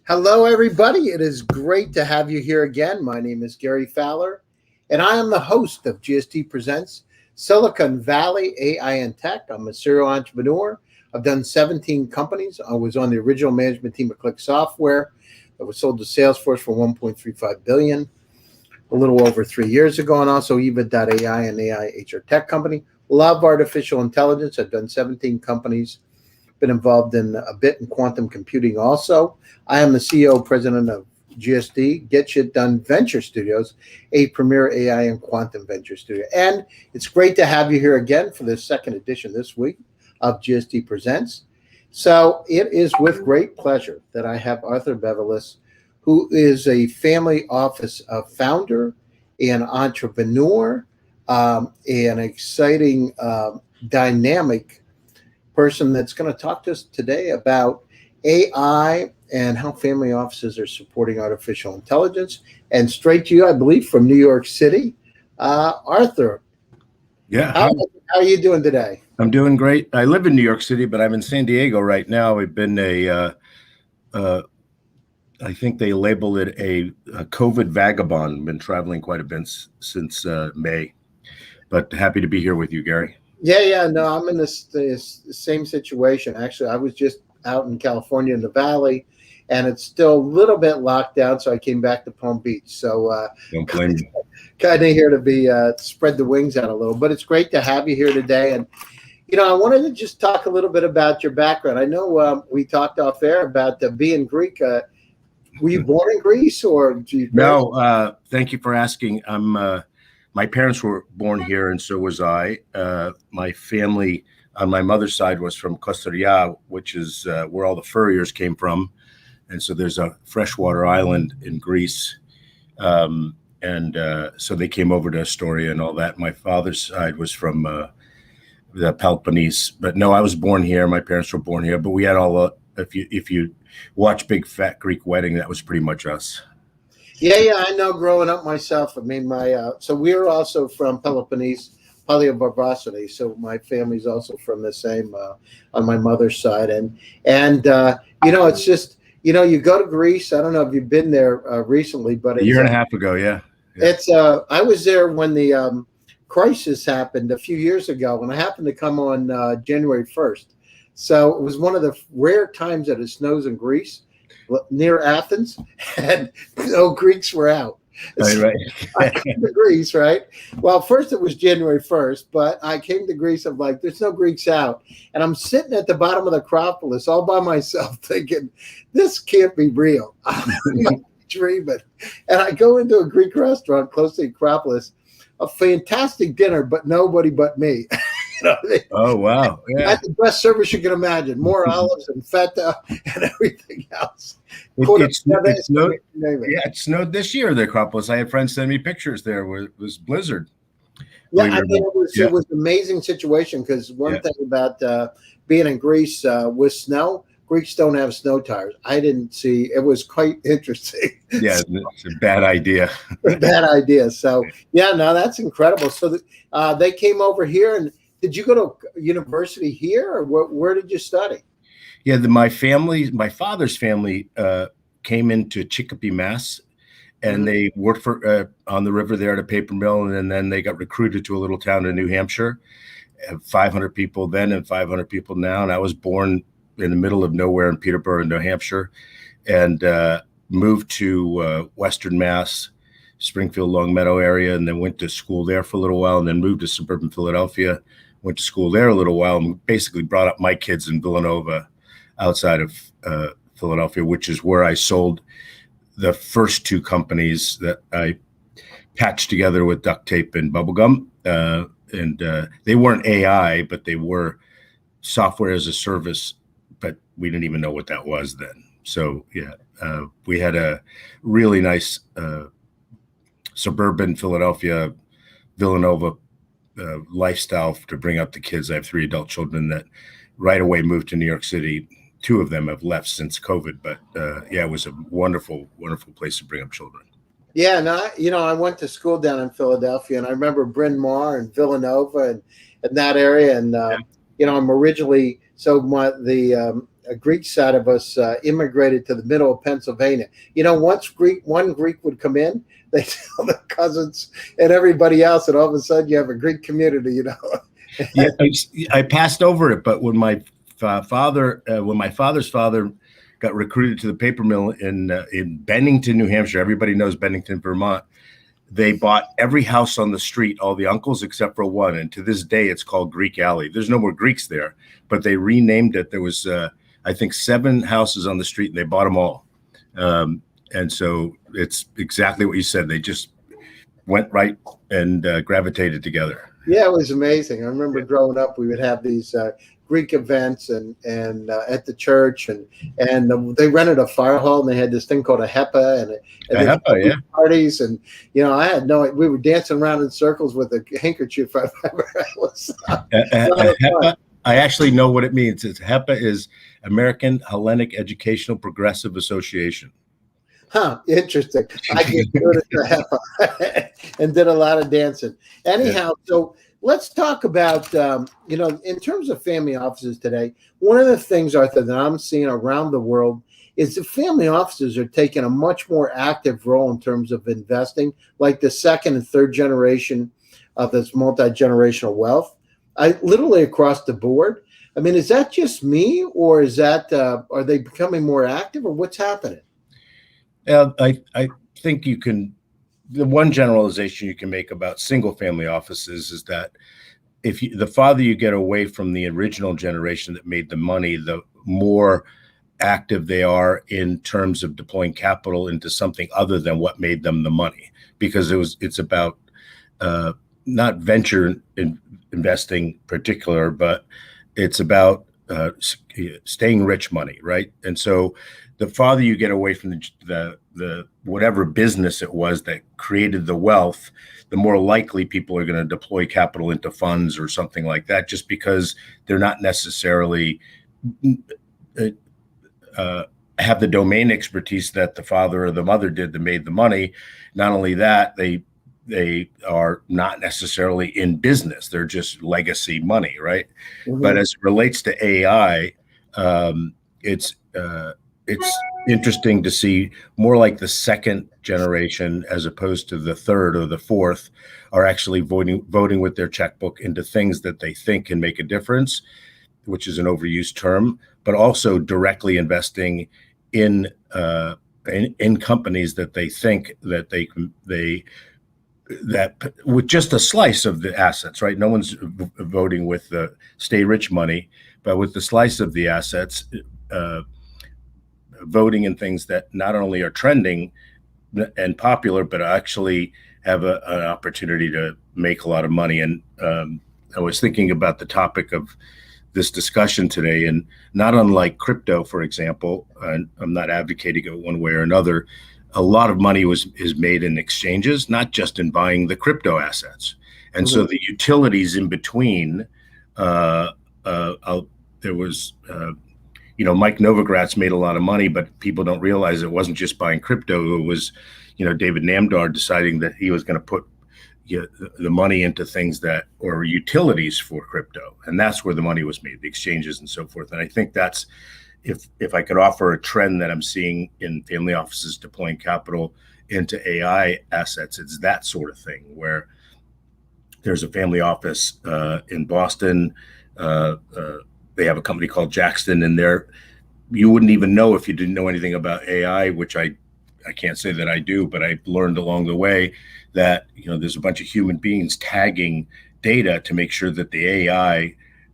Hello, everybody. It is great to have you here again. My name is Gary Fowler, and I am the host of GSD Presents Silicon Valley AI and Tech. I'm a serial entrepreneur. I've done 17 companies. I was on the original management team of Click Software that was sold to Salesforce for $1.35 billion a little over 3 years ago, and also Eva.ai, an AI HR tech company. Love artificial intelligence. I've done 17 companies. Been involved in a bit in quantum computing also. I am the CEO, president of GSD, Get Shit Done Venture Studios, a premier AI and quantum venture studio. And it's great to have you here again for the second edition this week of GSD Presents. So it is with great pleasure that I have Arthur Bavelas, who is a family office founder and entrepreneur, an exciting, dynamic person that's going to talk to us today about AI and how family offices are supporting artificial intelligence. And straight to you, I believe, from New York City, Arthur. Yeah. How are you doing today? I'm doing great. I live in New York City, but I'm in San Diego right now. I've been I think they labeled it a COVID vagabond. Been traveling quite a bit since May, but happy to be here with you, Gary. Yeah. No, I'm in this same situation. Actually, I was just out in California in the Valley, and it's still a little bit locked down. So I came back to Palm Beach. So Don't blame me. Kind of here to be spread the wings out a little. But it's great to have you here today. And I wanted to just talk a little bit about your background. I know we talked off air about being Greek. Were you born in Greece or? No. Thank you for asking. My parents were born here, and so was I. My family on my mother's side was from Costa Rica, which is where all the furriers came from. And so there's a freshwater island in Greece. So they came over to Astoria and all that. My father's side was from the Peloponnese. But no, I was born here. My parents were born here. But we had all if you watch Big Fat Greek Wedding, that was pretty much us. Yeah, I know. Growing up myself, I mean, so we're also from Peloponnese, Polybarbarsity. So my family's also from the same on my mother's side, and it's just you go to Greece. I don't know if you've been there recently, but a year and a half ago, yeah. It's I was there when the crisis happened a few years ago, and I happened to come on January 1st. So it was one of the rare times that it snows in Greece, near Athens, and no Greeks were out. Right. I came to Greece, right? Well, first it was January 1st, but I came to Greece. I'm like, there's no Greeks out. And I'm sitting at the bottom of the Acropolis all by myself thinking, this can't be real. I'm dreaming. And I go into a Greek restaurant close to the Acropolis, a fantastic dinner, but nobody but me. Oh, wow. Yeah. That's the best service you can imagine. More olives and feta and everything else. It snowed this year, the Acropolis. I had friends send me pictures there where it was blizzard. Yeah, I mean, it was an amazing situation because one thing about being in Greece with snow, Greeks don't have snow tires. I didn't see. It was quite interesting. Yeah, it's a bad idea. Bad idea. So, yeah, no, that's incredible. So they came over here, and did you go to university here, or where did you study? Yeah, my father's family came into Chicopee, Mass, and they worked for on the river there at a paper mill, and then they got recruited to a little town in New Hampshire. 500 people then and 500 people now, and I was born in the middle of nowhere in Peterborough, New Hampshire, and moved to Western Mass, Springfield, Longmeadow area, and then went to school there for a little while, and then moved to suburban Philadelphia, went to school there a little while, and basically brought up my kids in Villanova outside of Philadelphia, which is where I sold the first two companies that I patched together with duct tape and bubblegum. And they weren't AI, but they were software as a service, but we didn't even know what that was then. So yeah, we had a really nice suburban Philadelphia, Villanova lifestyle to bring up the kids. I have 3 adult children that right away moved to New York City. 2 of them have left since COVID, but yeah, it was a wonderful, wonderful place to bring up children. Yeah, and I went to school down in Philadelphia, and I remember Bryn Mawr and Villanova and that area. And I'm originally a Greek side of us immigrated to the middle of Pennsylvania. Once one Greek would come in, they tell their cousins and everybody else, and all of a sudden you have a Greek community. Yeah, I passed over it, but when my father's father got recruited to the paper mill in Bennington, New Hampshire, everybody knows Bennington, Vermont. They bought every house on the street, all the uncles except for one. And to this day, it's called Greek Alley. There's no more Greeks there, but they renamed it. There was, I think, 7 houses on the street, and they bought them all. And so it's exactly what you said. They just went right and gravitated together. Yeah, it was amazing. I remember growing up, we would have these Greek events and at the church, and they rented a fire hall, and they had this thing called a HEPA and parties, and I had we were dancing around in circles with a handkerchief. I remember it was HEPA, I actually know what it means. It's HEPA is American Hellenic Educational Progressive Association. Huh, interesting. I get good at the HEPA and did a lot of dancing. Anyhow, so let's talk about, in terms of family offices today, one of the things, Arthur, that I'm seeing around the world is the family offices are taking a much more active role in terms of investing, like the second and third generation of this multi-generational wealth. Literally across the board. I mean, is that just me, or is that are they becoming more active, or what's happening? I think the one generalization you can make about single family offices is that the farther you get away from the original generation that made the money, the more active they are in terms of deploying capital into something other than what made them the money, because it's about not venture investing in particular, but it's about staying rich money, right? And so the farther you get away from the whatever business it was that created the wealth, the more likely people are going to deploy capital into funds or something like that, just because they're not necessarily have the domain expertise that the father or the mother did that made the money. Not only that, they are not necessarily in business. They're just legacy money, right? Mm-hmm. But as it relates to AI, it's interesting to see more like the second generation as opposed to the third or the fourth are actually voting with their checkbook into things that they think can make a difference, which is an overused term, but also directly investing in companies that they think that that with just a slice of the assets, right? No one's voting with the stay rich money, but with the slice of the assets, voting in things that not only are trending and popular, but actually have an opportunity to make a lot of money. And I was thinking about the topic of this discussion today, and not unlike crypto, for example, and I'm not advocating it one way or another, a lot of money is made in exchanges, not just in buying the crypto assets. And mm-hmm. So the utilities in between, there was, Mike Novogratz made a lot of money, but people don't realize it wasn't just buying crypto. It was, David Namdar deciding that he was going to put the money into things that or utilities for crypto. And that's where the money was made, the exchanges and so forth. And I think that's, if I could offer a trend that I'm seeing in family offices deploying capital into AI assets, it's that sort of thing where there's a family office in Boston. They have a company called Jackson, and you wouldn't even know if you didn't know anything about AI, which I can't say that I do, but I learned along the way that there's a bunch of human beings tagging data to make sure that the AI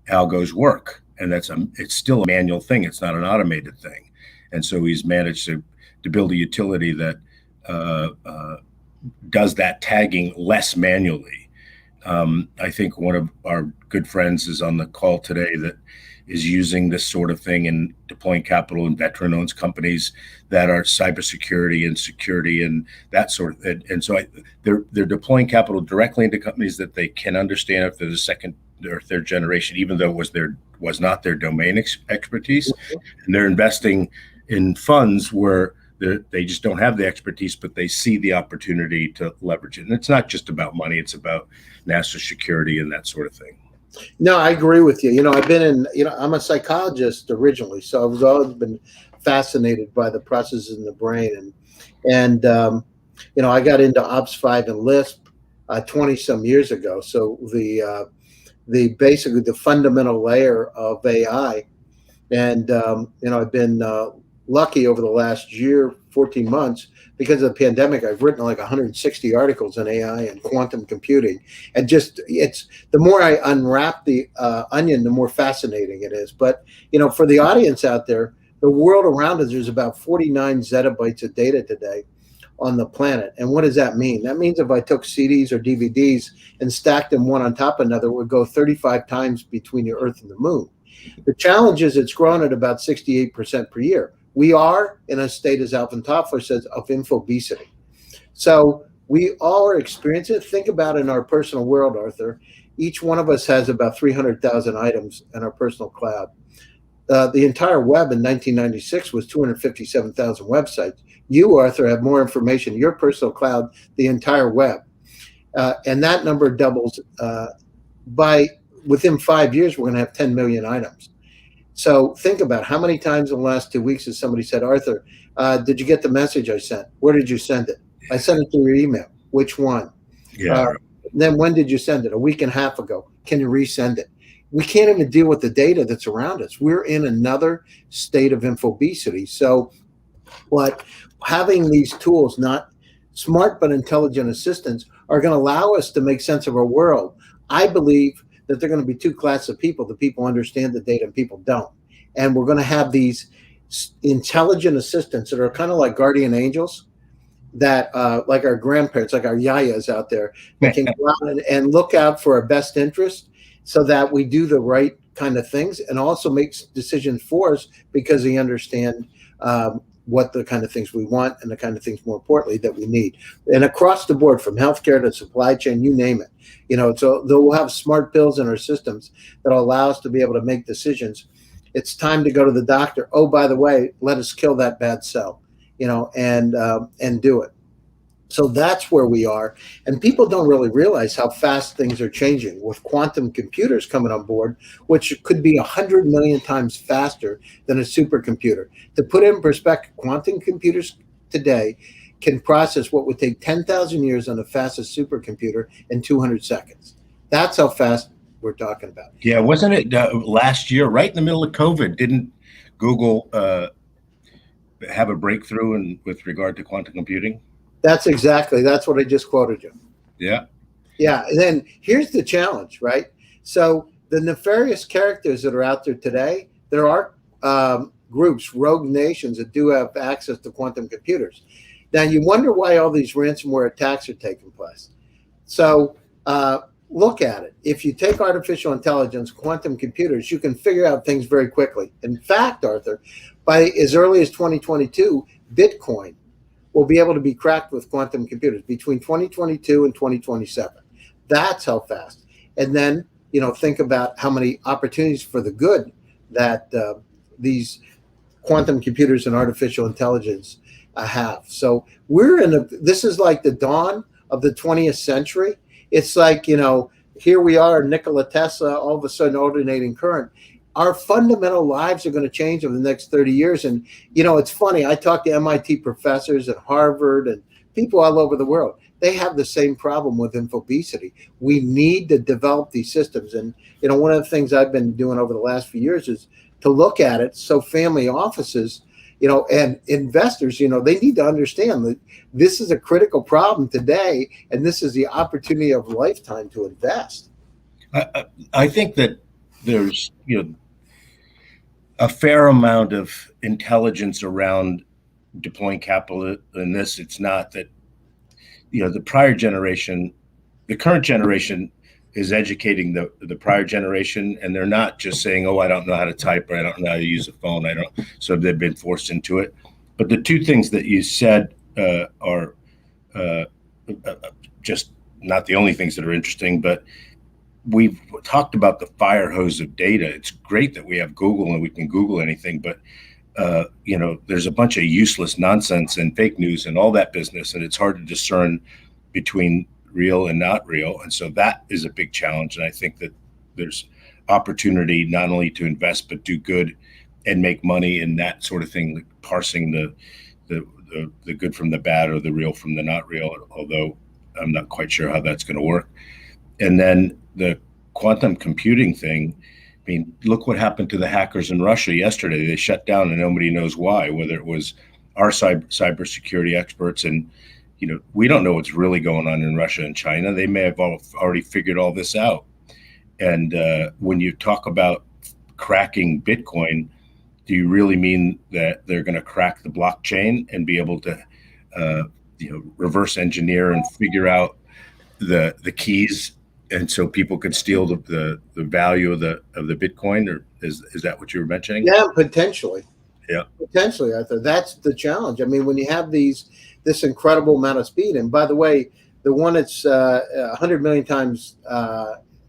algos work. And it's still a manual thing. It's not an automated thing. And so he's managed to build a utility that does that tagging less manually. I think one of our good friends is on the call today that is using this sort of thing and deploying capital in veteran-owned companies that are cybersecurity and security and that sort of. And so they're deploying capital directly into companies that they can understand if they're the second or third generation, even though it was not their domain expertise. And they're investing in funds where they just don't have the expertise, but they see the opportunity to leverage it. And it's not just about money; it's about national security and that sort of thing. No, I agree with you. I've been I'm a psychologist originally, so I've always been fascinated by the processes in the brain, and I got into Ops 5 and Lisp 20 some years ago. So the basically the fundamental layer of AI. And I've been lucky over the last year, 14 months, because of the pandemic. I've written like 160 articles on AI and quantum computing, and just it's the more I unwrap the onion, the more fascinating it is. But for the audience out there, the world around us, there's about 49 zettabytes of data today on the planet. And what does that mean? That means if I took CDs or DVDs and stacked them one on top of another, it would go 35 times between the Earth and the Moon. The challenge is it's grown at about 68% per year. We are in a state, as Alvin Toffler says, of infobesity. So we all are experiencing it. Think about it in our personal world, Arthur. Each one of us has about 300,000 items in our personal cloud. The entire web in 1996 was 257,000 websites. You, Arthur, have more information in your personal cloud, the entire web. And that number doubles within 5 years, we're going to have 10 million items. So think about how many times in the last 2 weeks has somebody said, Arthur, did you get the message I sent? Where did you send it? I sent it to your email. Which one? Yeah. Then when did you send it? A week and a half ago. Can you resend it? We can't even deal with the data that's around us. We're in another state of infobesity. So having these tools, not smart but intelligent assistants, are going to allow us to make sense of our world. I believe that there are going to be two classes of people: the people who understand the data and people don't. And we're going to have these intelligent assistants that are kind of like guardian angels, that like our grandparents, like our yayas out there, that can go out and look out for our best interest so that we do the right kind of things, and also makes decisions for us because they understand what the kind of things we want and the kind of things, more importantly, that we need. And across the board, from healthcare to supply chain, you name it. So we'll have smart pills in our systems that will allow us to be able to make decisions. It's time to go to the doctor. Oh, by the way, let us kill that bad cell, and do it. So that's where we are. And people don't really realize how fast things are changing with quantum computers coming on board, which could be 100 million times faster than a supercomputer. To put it in perspective, quantum computers today can process what would take 10,000 years on the fastest supercomputer in 200 seconds. That's how fast we're talking about. Yeah, wasn't it last year, right in the middle of COVID, didn't Google have a breakthrough with regard to quantum computing? That's what I just quoted you. Yeah. Yeah. And then here's the challenge, right? So the nefarious characters that are out there today, there are groups, rogue nations that do have access to quantum computers. Now, you wonder why all these ransomware attacks are taking place. So look at it. If you take artificial intelligence, quantum computers, you can figure out things very quickly. In fact, Arthur, by as early as 2022, Bitcoin will be able to be cracked with quantum computers between 2022 and 2027. That's how fast. And then, think about how many opportunities for the good that these quantum computers and artificial intelligence have. So this is like the dawn of the 20th century. It's like, here we are, Nikola Tesla, all of a sudden alternating current. Our fundamental lives are going to change over the next 30 years. And, it's funny. I talk to MIT professors at Harvard and people all over the world. They have the same problem with infobesity. We need to develop these systems. And, one of the things I've been doing over the last few years is to look at it. So family offices, and investors, they need to understand that this is a critical problem today. And this is the opportunity of a lifetime to invest. I think that there's, a fair amount of intelligence around deploying capital in this. It's not that, the prior generation, the current generation is educating the prior generation, and they're not just saying, oh, I don't know how to type, or I don't know how to use a phone. So they've been forced into it. But the two things that you said are just not the only things that are interesting, but we've talked about the fire hose of data. It's great that we have Google and we can Google anything, but there's a bunch of useless nonsense and fake news and all that business, and it's hard to discern between real and not real. And so that is a big challenge. And I think that there's opportunity not only to invest but do good and make money and that sort of thing, like parsing the good from the bad or the real from the not real, although I'm not quite sure how that's going to work. And then the quantum computing thing, I mean, look what happened to the hackers in Russia yesterday. They shut down and nobody knows why, whether it was our cybersecurity experts. And, we don't know what's really going on in Russia and China. They may have already figured all this out. And when you talk about cracking Bitcoin, do you really mean that they're going to crack the blockchain and be able to, reverse engineer and figure out the keys, and so people can steal the value of the Bitcoin? Or is that what you were mentioning? Yeah, potentially. Yeah, potentially. I thought that's the challenge. I mean, when you have this incredible amount of speed, and by the way, the one that's 100 million times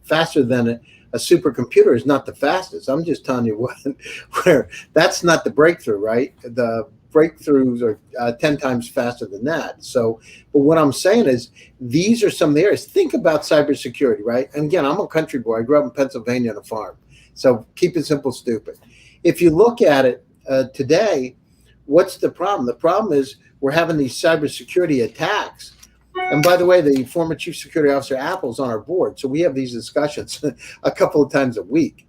faster than a supercomputer is not the fastest. I'm just telling you where that's not the breakthrough, right? The breakthroughs are 10 times faster than that. So, but what I'm saying is these are some of the areas. Think about cybersecurity, right? And again, I'm a country boy. I grew up in Pennsylvania on a farm. So keep it simple, stupid. If you look at it today, what's the problem? The problem is we're having these cybersecurity attacks. And by the way, the former chief security officer, Apple's on our board. So we have these discussions a couple of times a week.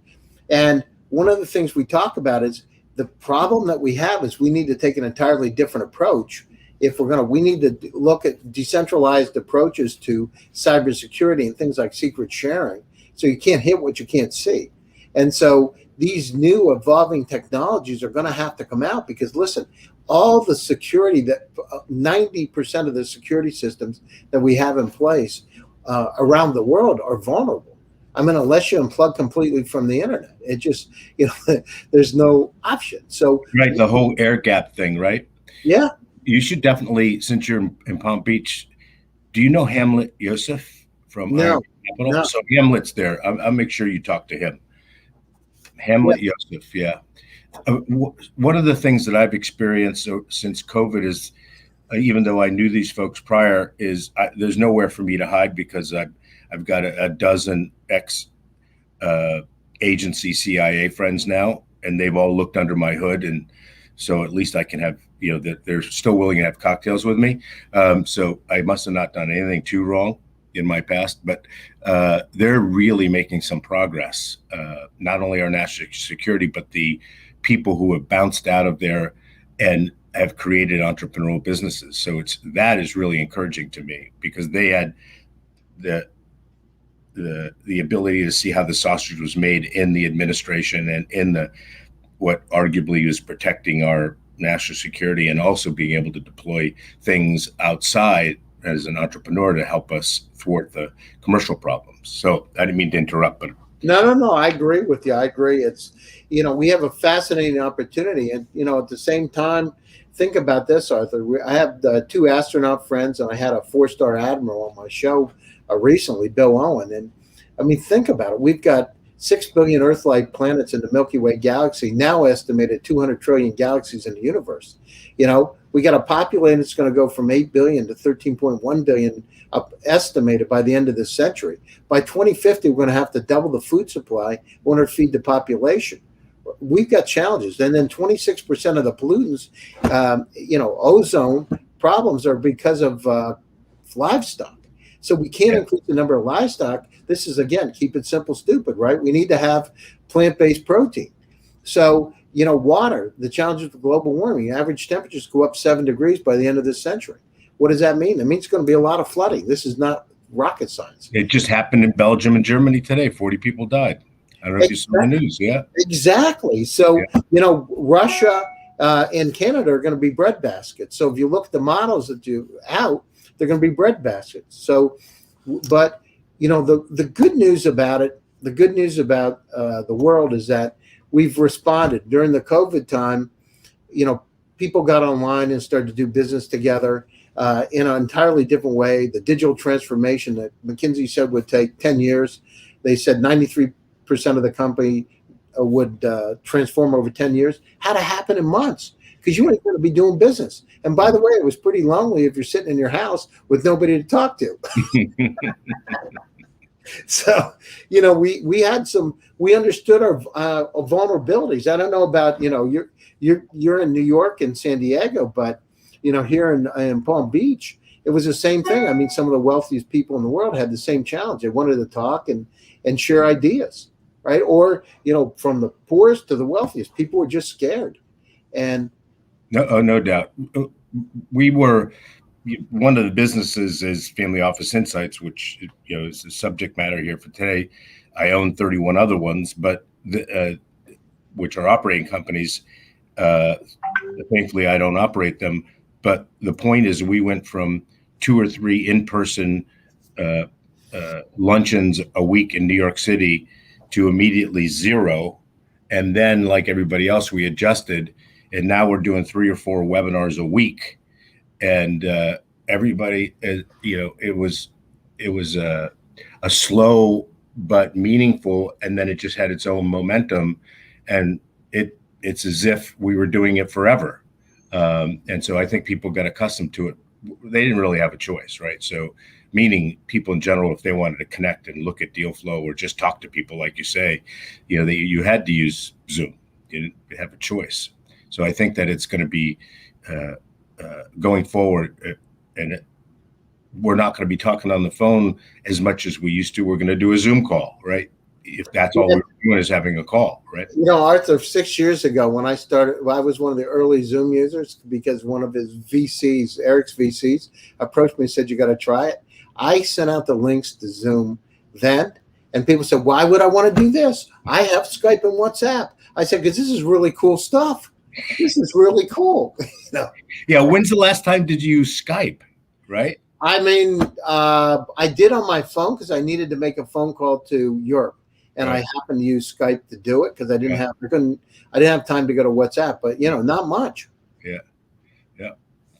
And one of the things we talk about is the problem that we have is we need to take an entirely different approach. If we need to look at decentralized approaches to cybersecurity and things like secret sharing. So you can't hit what you can't see. And so these new evolving technologies are going to have to come out because, listen, all the security that 90% of the security systems that we have in place around the world are vulnerable. I mean, unless you unplug completely from the internet, it just, there's no option. So, right, the whole air gap thing, right? Yeah. You should definitely, since you're in Palm Beach, do you know Hamlet Yosef from No. Capital? No. So Hamlet's there. I'll make sure you talk to him. Hamlet Yosef, yeah. One of the things that I've experienced since COVID is, even though I knew these folks prior, is there's nowhere for me to hide because I've got a dozen ex-agency CIA friends now, and they've all looked under my hood, and so at least I can have, that they're still willing to have cocktails with me. So I must have not done anything too wrong in my past, but they're really making some progress. Not only our national security, but the people who have bounced out of there and have created entrepreneurial businesses. So that is really encouraging to me because they had the ability to see how the sausage was made in the administration and in what arguably is protecting our national security, and also being able to deploy things outside as an entrepreneur to help us thwart the commercial problems. So I didn't mean to interrupt, but No. I agree with you. I agree. It's, we have a fascinating opportunity. And, at the same time, think about this, Arthur. I have 2 astronaut friends, and I had a 4-star admiral on my show recently, Bill Owen. And I mean, think about it. We've got 6 billion Earth-like planets in the Milky Way galaxy, now estimated 200 trillion galaxies in the universe. We got a population that's going to go from 8 billion to 13.1 billion estimated by the end of this century. By 2050, we're going to have to double the food supply in order to feed the population. We've got challenges. And then 26% of the pollutants, ozone problems are because of livestock. So we can't increase the number of livestock. This is, again, keep it simple, stupid, right? We need to have plant-based protein. So, water, the challenge with global warming, average temperatures go up 7 degrees by the end of this century. What does that mean? It means it's going to be a lot of flooding. This is not rocket science. It just happened in Belgium and Germany today. 40 people died. I don't know if you saw the news. Yeah, exactly. So, Russia and Canada are going to be breadbaskets. So if you look at the models that they're going to be breadbaskets. So, but, the good news about it, the good news about the world is that we've responded during the COVID time. People got online and started to do business together in an entirely different way. The digital transformation that McKinsey said would take 10 years. They said 93% of the company would transform over 10 years. Had to happen in months because you ain't going to be doing business. And by the way, it was pretty lonely if you're sitting in your house with nobody to talk to. So, we had we understood our vulnerabilities. I don't know about, you're in New York and San Diego, but, here in Palm Beach, it was the same thing. I mean, some of the wealthiest people in the world had the same challenge. They wanted to talk and share ideas, right? Or, from the poorest to the wealthiest, people were just scared. And no doubt. We were, one of the businesses is Family Office Insights, which is the subject matter here for today. I own 31 other ones, but which are operating companies. Thankfully, I don't operate them. But the point is, we went from 2 or 3 in-person luncheons a week in New York City to immediately 0, and then, like everybody else, we adjusted, and now we're doing 3 or 4 webinars a week. And everybody, it was a slow but meaningful, and then it just had its own momentum, and it's as if we were doing it forever. And so I think people got accustomed to it. They didn't really have a choice, right? So, meaning people in general, if they wanted to connect and look at deal flow or just talk to people, like you say, you had to use Zoom. You didn't have a choice. So I think that it's going to be going forward, and we're not going to be talking on the phone as much as we used to. We're going to do a Zoom call, right? If that's all we're doing is having a call, right? Arthur, 6 years ago when I started, I was one of the early Zoom users because one of his VCs, Eric's VCs, approached me and said, "You got to try it." I sent out the links to Zoom then, and people said, "Why would I want to do this? I have Skype and WhatsApp." I said, "Because this is really cool stuff. This is really cool." Yeah. When's the last time did you use Skype? Right. I mean, I did on my phone because I needed to make a phone call to Europe, and Right. I happened to use Skype to do it because I didn't have time to go to WhatsApp. But not much. Yeah.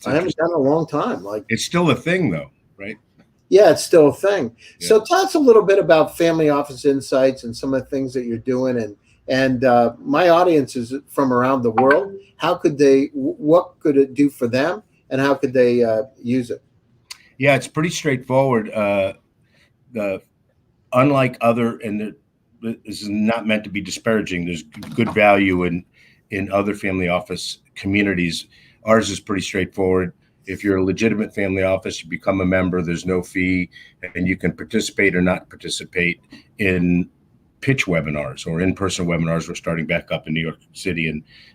I haven't done it in a long time. It's still a thing, though, right? Yeah, it's still a thing. Yeah. So tell us a little bit about Family Office Insights and some of the things that you're doing. And my audience is from around the world. What could it do for them, and how could they use it? Yeah, it's pretty straightforward. Unlike other, and this is not meant to be disparaging, there's good value in other family office communities. Ours is pretty straightforward. If you're a legitimate family office, you become a member, there's no fee, and you can participate or not participate in pitch webinars or in-person webinars. We're starting back up in New York City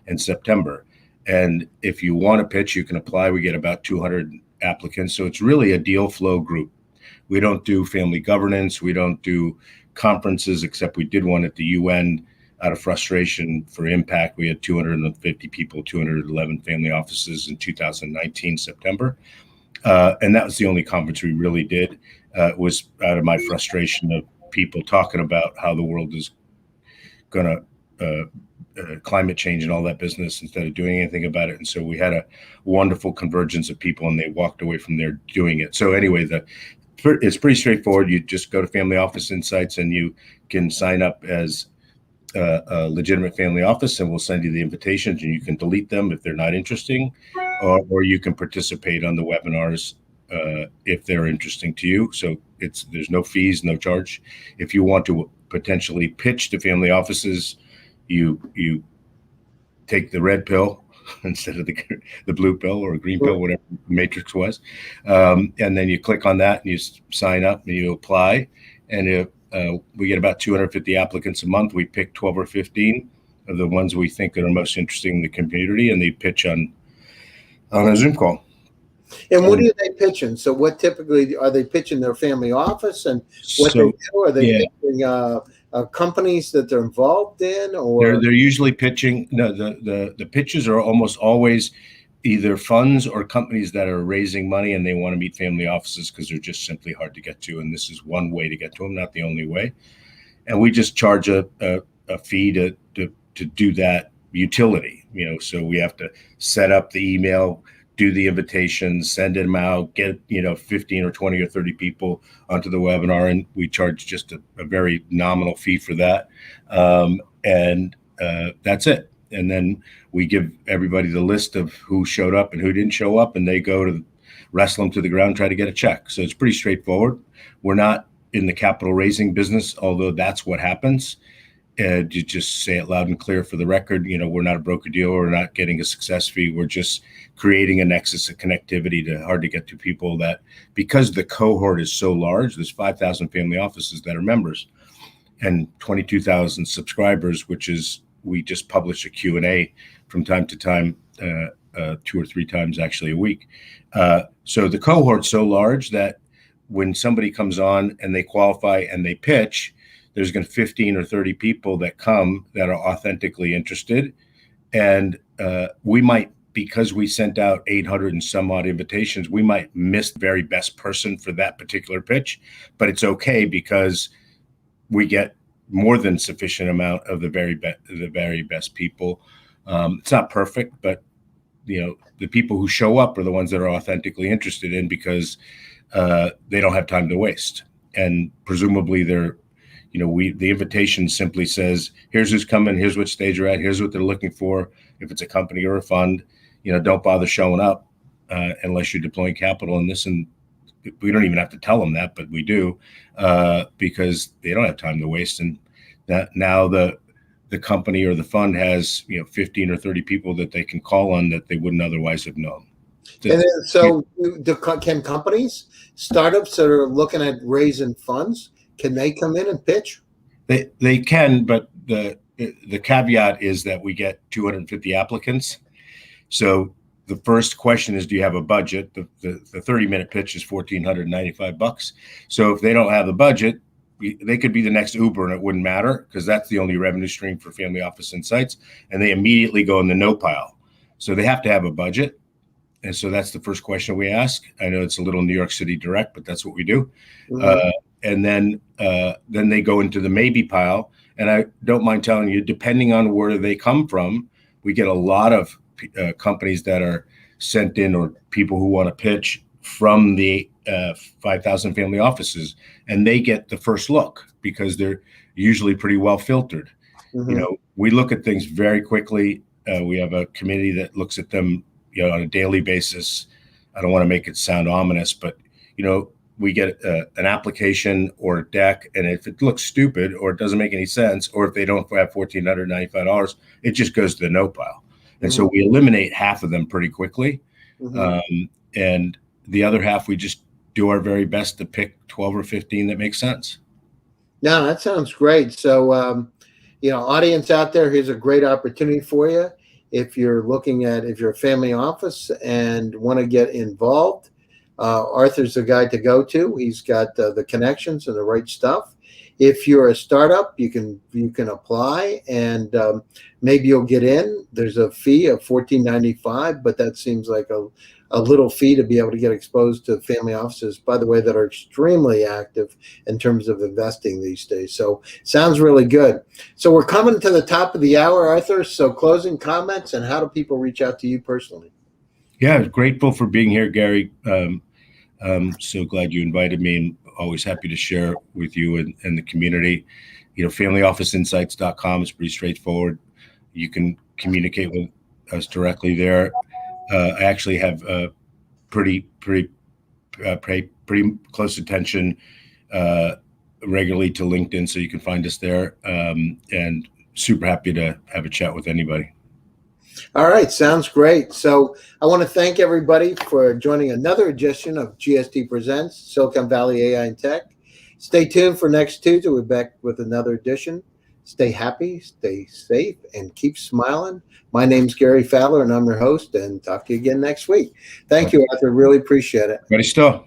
in September. And if you want to pitch, you can apply. We get about 200 applicants. So it's really a deal flow group. We don't do family governance. We don't do conferences, except we did one at the UN out of frustration for impact. We had 250 people, 211 family offices in 2019, September. And that was the only conference we really did. It was out of my frustration of people talking about how the world is going to climate change and all that business instead of doing anything about it. And so we had a wonderful convergence of people, and they walked away from there doing it. So anyway, it's pretty straightforward. You just go to Family Office Insights and you can sign up as a legitimate family office, and we'll send you the invitations, and you can delete them if they're not interesting, or you can participate on the webinars if they're interesting to you. So there's no fees, no charge. If you want to potentially pitch to family offices, you take the red pill instead of the blue pill or green pill, whatever the matrix was, and then you click on that and you sign up and you apply, and we get about 250 applicants a month. We pick 12 or 15 of the ones we think are most interesting in the community, and they pitch on a Zoom call. And what are they pitching? So what typically are they pitching? Their family office, and what they do? Are they pitching companies that they're involved in, or they're usually pitching? No, the pitches are almost always either funds or companies that are raising money and they want to meet family offices because they're just simply hard to get to. And this is one way to get to them, not the only way. And we just charge a fee to do that utility, so we have to set up the email, do the invitations, send them out, get 15 or 20 or 30 people onto the webinar, and we charge just a very nominal fee for that. And that's it. And then we give everybody the list of who showed up and who didn't show up, and they go to wrestle them to the ground, try to get a check. So it's pretty straightforward. We're not in the capital raising business, although that's what happens. To just say it loud and clear for the record, we're not a broker dealer. We're not getting a success fee. We're just creating a nexus of connectivity to hard to get to people that, because the cohort is so large, there's 5,000 family offices that are members and 22,000 subscribers, we just publish a Q&A from time to time, 2 or 3 times actually a week. So the cohort's so large that when somebody comes on and they qualify and they pitch, there's going to 15 or 30 people that come that are authentically interested. And we might, because we sent out 800 and some odd invitations, we might miss the very best person for that particular pitch, but it's okay because we get more than sufficient amount of the very best people. It's not perfect, but the people who show up are the ones that are authentically interested in, because they don't have time to waste. And presumably they're, the invitation simply says, here's who's coming, here's what stage you're at, here's what they're looking for. If it's a company or a fund, don't bother showing up unless you're deploying capital in this. And we don't even have to tell them that, but we do, because they don't have time to waste. And that now the company or the fund has 15 or 30 people that they can call on that they wouldn't otherwise have known. So can companies, startups that are looking at raising funds, can they come in and pitch? They can, but the caveat is that we get 250 applicants. So the first question is, do you have a budget? The 30-minute pitch is $1,495. So if they don't have the budget, they could be the next Uber and it wouldn't matter, because that's the only revenue stream for Family Office Insights, and they immediately go in the no pile. So they have to have a budget. And so that's the first question we ask. I know it's a little New York City direct, but that's what we do. Mm-hmm. And then they go into the maybe pile. And I don't mind telling you, depending on where they come from, we get a lot of companies that are sent in, or people who want to pitch from the 5,000 family offices, and they get the first look because they're usually pretty well filtered. Mm-hmm. We look at things very quickly. We have a committee that looks at them on a daily basis. I don't want to make it sound ominous, but we get an application or a deck, and if it looks stupid or it doesn't make any sense, or if they don't have $1,495, it just goes to the no pile. And mm-hmm. So we eliminate half of them pretty quickly. Mm-hmm. And the other half, we just do our very best to pick 12 or 15 that make sense. No, that sounds great. So, audience out there, here's a great opportunity for you. If you're a family office and want to get involved, Arthur's the guy to go to. He's got the connections and the right stuff. If you're a startup, you can apply, and maybe you'll get in. There's a fee of $14.95, but that seems like a little fee to be able to get exposed to family offices, by the way, that are extremely active in terms of investing these days. So sounds really good. So we're coming to the top of the hour, Arthur. So closing comments, and how do people reach out to you personally? Yeah, grateful for being here, Gary. I'm so glad you invited me, and always happy to share with you and the community. FamilyOfficeInsights.com is pretty straightforward. You can communicate with us directly there. I actually have pretty close attention regularly to LinkedIn, so you can find us there, and super happy to have a chat with anybody. All right, sounds great. So I want to thank everybody for joining another edition of GSD Presents Silicon Valley AI and Tech. Stay tuned for next Tuesday. We're back with another edition. Stay happy, stay safe, and keep smiling. My name's Gary Fowler, and I'm your host, and talk to you again next week. Thank you, Arthur. Really appreciate it. Ready still.